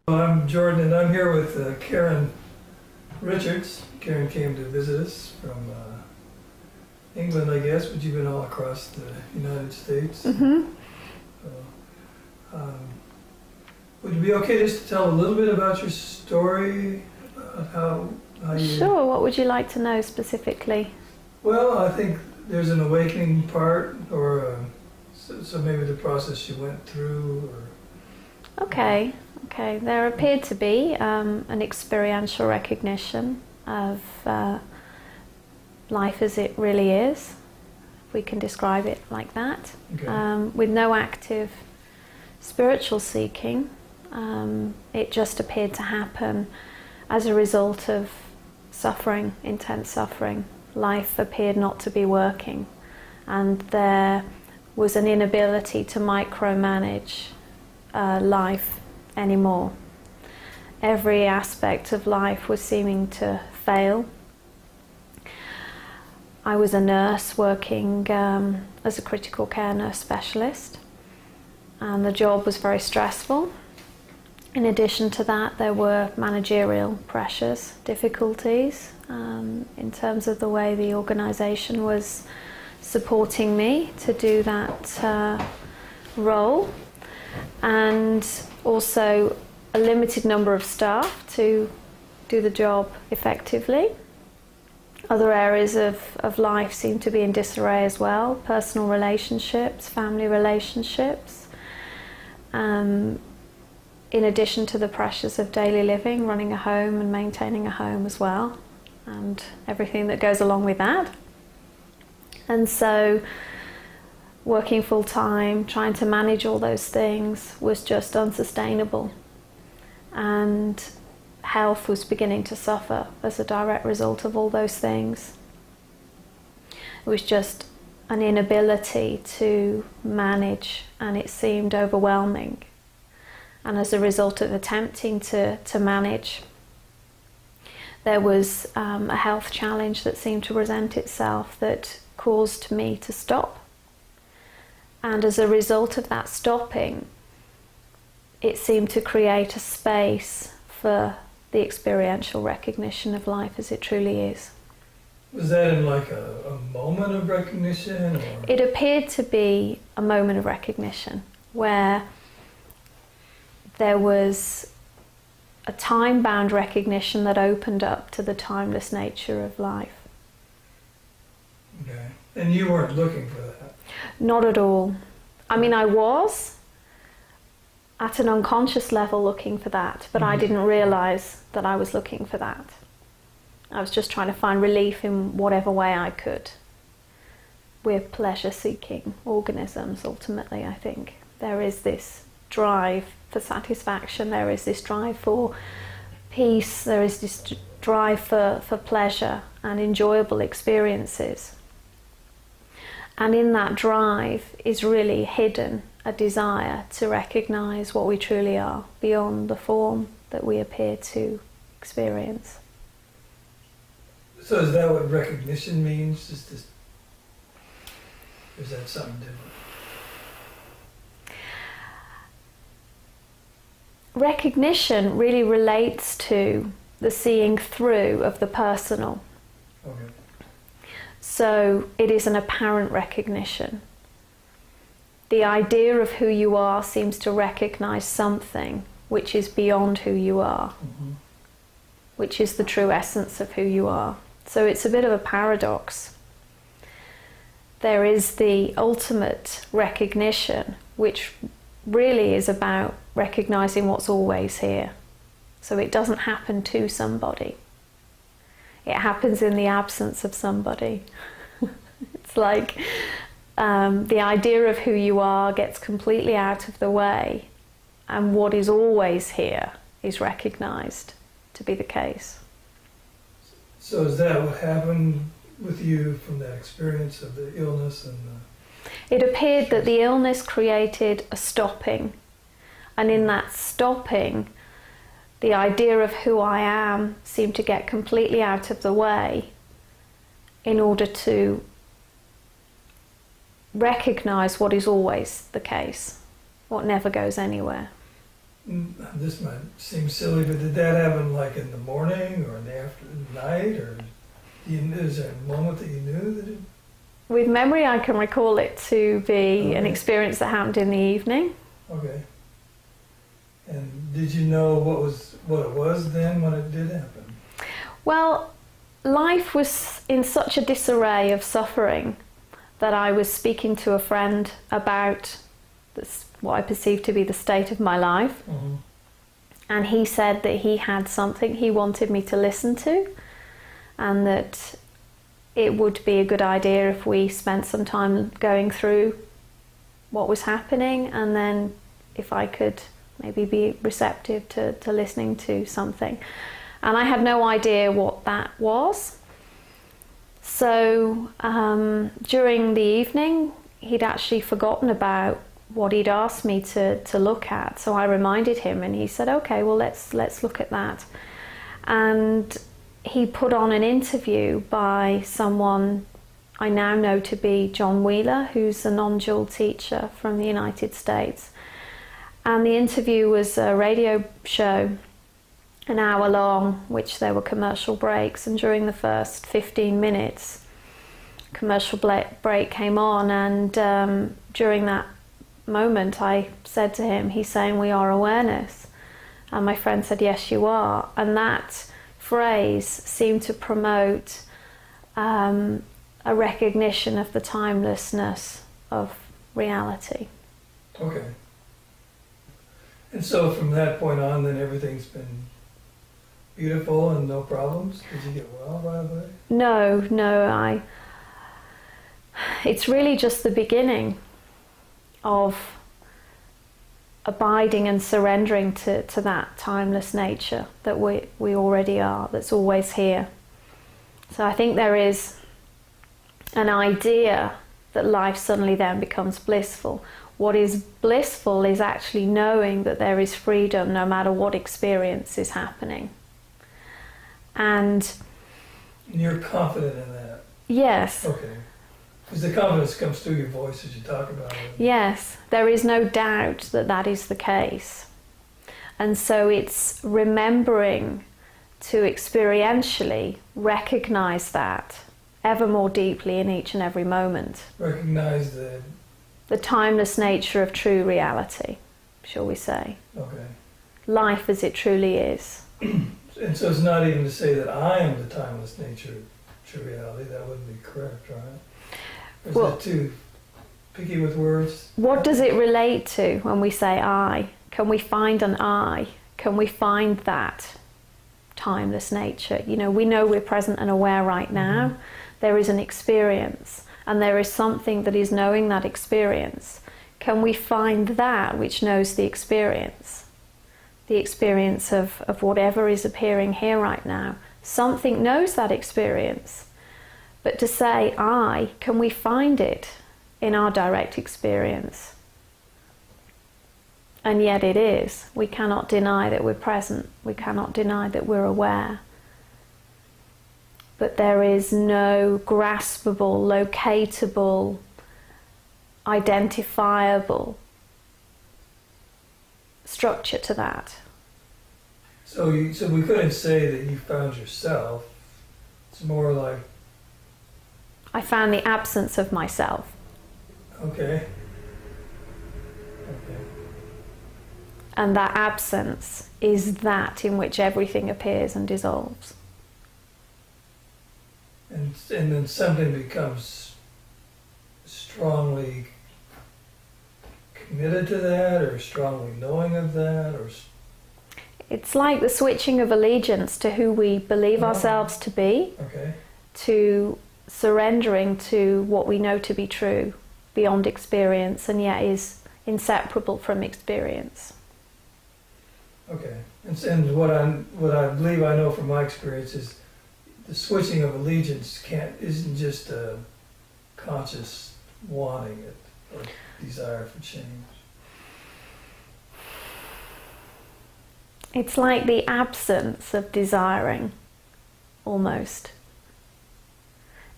I'm Jordan, and I'm here with Karen Richards. Karen came to visit us from England, I guess, but you've been all across the United States. Mm-hmm. Would it be okay just to tell a little bit about your story? How you... Sure, what would you like to know specifically? Well, I think there's an awakening part, or so maybe the process you went through. Or... Okay. There appeared to be an experiential recognition of life as it really is. We can describe it like that. Okay. With no active spiritual seeking. It just appeared to happen as a result of suffering, intense suffering. Life appeared not to be working, and there was an inability to micromanage life anymore. Every aspect of life was seeming to fail. I was a nurse working as a critical care nurse specialist, and the job was very stressful. In addition to that, there were managerial pressures, difficulties in terms of the way the organisation was supporting me to do that role, and also a limited number of staff to do the job effectively. Other areas of life seemed to be in disarray as well, personal relationships, family relationships. In addition to the pressures of daily living, running a home and maintaining a home as well, and everything that goes along with that. And so working full time, trying to manage all those things was just unsustainable. And health was beginning to suffer as a direct result of all those things. It was just an inability to manage, and it seemed overwhelming. And as a result of attempting to manage, there was a health challenge that seemed to present itself that caused me to stop. And as a result of that stopping, it seemed to create a space for the experiential recognition of life as it truly is. Was that in like a moment of recognition? Or? It appeared to be a moment of recognition where there was a time-bound recognition that opened up to the timeless nature of life. Okay. And you weren't looking for that? Not at all. I mean, I was at an unconscious level looking for that, but I didn't realise that I was looking for that. I was just trying to find relief in whatever way I could. We're pleasure-seeking organisms, ultimately, I think. There is this drive for satisfaction, there is this drive for peace, there is this drive for pleasure and enjoyable experiences. And in that drive is really hidden a desire to recognise what we truly are beyond the form that we appear to experience. So is that what recognition means? Just this, or is that something different? Recognition really relates to the seeing through of the personal. Okay. So it is an apparent recognition. The idea of who you are seems to recognise something which is beyond who you are, which is the true essence of who you are. So it's a bit of a paradox. There is the ultimate recognition, which really is about recognising what's always here. So it doesn't happen to somebody. It happens in the absence of somebody. It's like the idea of who you are gets completely out of the way, and what is always here is recognised to be the case. So is that what happened with you from that experience of the illness and the... It appeared that the illness created a stopping, and in that stopping, the idea of who I am seemed to get completely out of the way in order to recognise what is always the case, what never goes anywhere. This might seem silly, but did that happen like in the morning or in the night, or is there a moment that you knew that it? With memory, I can recall it to be an experience that happened in the evening. Okay. And did you know what it was then when it did happen? Well, life was in such a disarray of suffering that I was speaking to a friend about what I perceived to be the state of my life. Mm-hmm. And he said that he had something he wanted me to listen to, and that it would be a good idea if we spent some time going through what was happening, and then if I could maybe be receptive to listening to something. And I had no idea what that was. So during the evening, he'd actually forgotten about what he'd asked me to look at. So I reminded him, and he said, okay, well, let's look at that. And he put on an interview by someone I now know to be John Wheeler, who's a non-dual teacher from the United States. And the interview was a radio show, an hour long, which there were commercial breaks, and during the first 15 minutes, commercial break came on, and during that moment I said to him, he's saying we are awareness, and my friend said, yes you are. And that phrase seemed to promote a recognition of the timelessness of reality. Okay. And so from that point on, then everything's been beautiful and no problems? Did you get well right away? No, it's really just the beginning of abiding and surrendering to that timeless nature that we already are, that's always here. So I think there is an idea that life suddenly then becomes blissful. What is blissful is actually knowing that there is freedom no matter what experience is happening. And you're confident in that? Yes. Okay. Because the confidence comes through your voice as you talk about it. Yes, there is no doubt that that is the case. And so it's remembering to experientially recognize that ever more deeply in each and every moment. Recognize the timeless nature of true reality, shall we say. Okay. Life as it truly is. And so it's not even to say that I am the timeless nature of true reality. That wouldn't be correct, right? Or is that too picky with words? What does it relate to when we say I? Can we find an I? Can we find that timeless nature? You know we're present and aware right now. Mm-hmm. There is an experience, and there is something that is knowing that experience. Can we find that which knows the experience? The experience of whatever is appearing here right now. Something knows that experience. But to say I, can we find it in our direct experience? And yet it is. We cannot deny that we're present. We cannot deny that we're aware. But there is no graspable, locatable, identifiable structure to that. So we couldn't say that you found yourself. It's more like I found the absence of myself. Okay. And that absence is that in which everything appears and dissolves. And then something becomes strongly committed to that, or strongly knowing of that, or... It's like the switching of allegiance to who we believe ourselves to be, to surrendering to what we know to be true, beyond experience, and yet is inseparable from experience. Okay. And what I believe I know from my experience is the switching of allegiance isn't just a conscious wanting it or desire for change. It's like the absence of desiring, almost.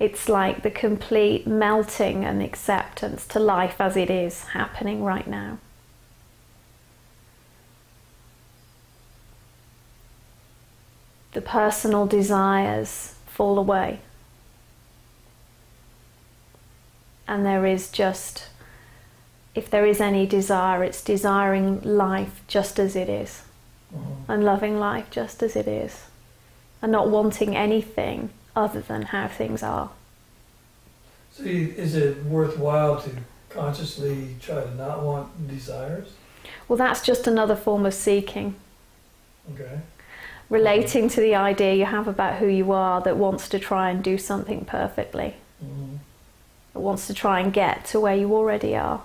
It's like the complete melting and acceptance to life as it is happening right now. the personal desires fall away. And there is just, if there is any desire, it's desiring life just as it is. And loving life just as it is. And not wanting anything other than how things are. So is it worthwhile to consciously try to not want desires? Well, that's just another form of seeking. Okay. Relating to the idea you have about who you are that wants to try and do something perfectly. That wants to try and get to where you already are.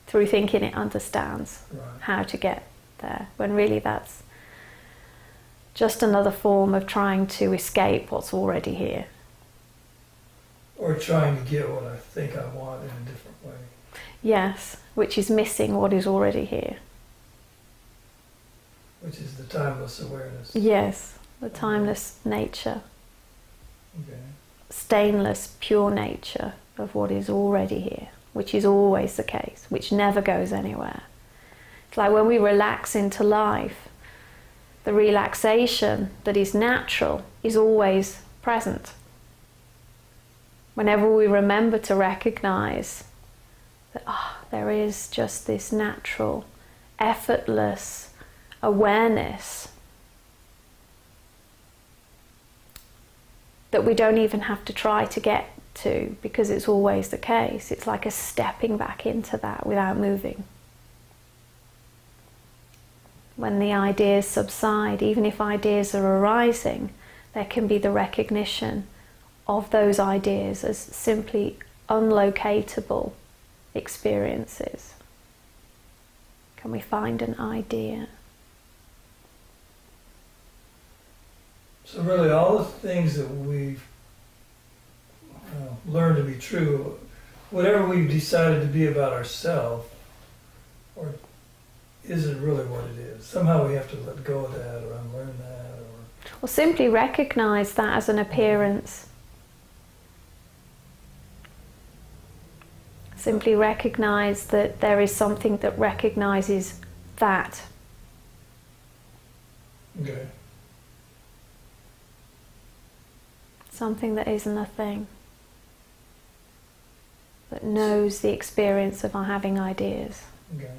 Through thinking it understands how to get there. When really that's just another form of trying to escape what's already here. Or trying to get what I think I want in a different way. Yes, which is missing what is already here. Which is the timeless awareness. Yes, the timeless nature. Okay. Stainless, pure nature of what is already here, which is always the case, which never goes anywhere. It's like when we relax into life, the relaxation that is natural is always present. Whenever we remember to recognize that there is just this natural, effortless awareness that we don't even have to try to get to, because it's always the case. It's like a stepping back into that without moving. When the ideas subside, even if ideas are arising, there can be the recognition of those ideas as simply unlocatable experiences. Can we find an idea? So really all the things that we've learned to be true, whatever we've decided to be about ourselves, or isn't really what it is. Somehow we have to let go of that or unlearn that. Or simply recognize that as an appearance. Simply recognize that there is something that recognizes that. Okay. Something that isn't a thing. That knows the experience of our having ideas. Okay.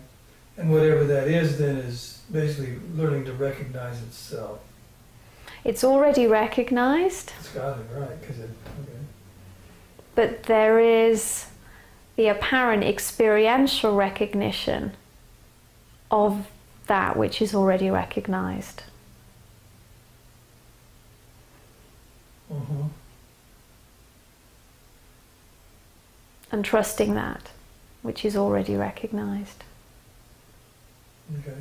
And whatever that is then is basically learning to recognize itself. It's already recognized. It's got it, right, because it, okay. But there is the apparent experiential recognition of that which is already recognized. And trusting that which is already recognized. Okay.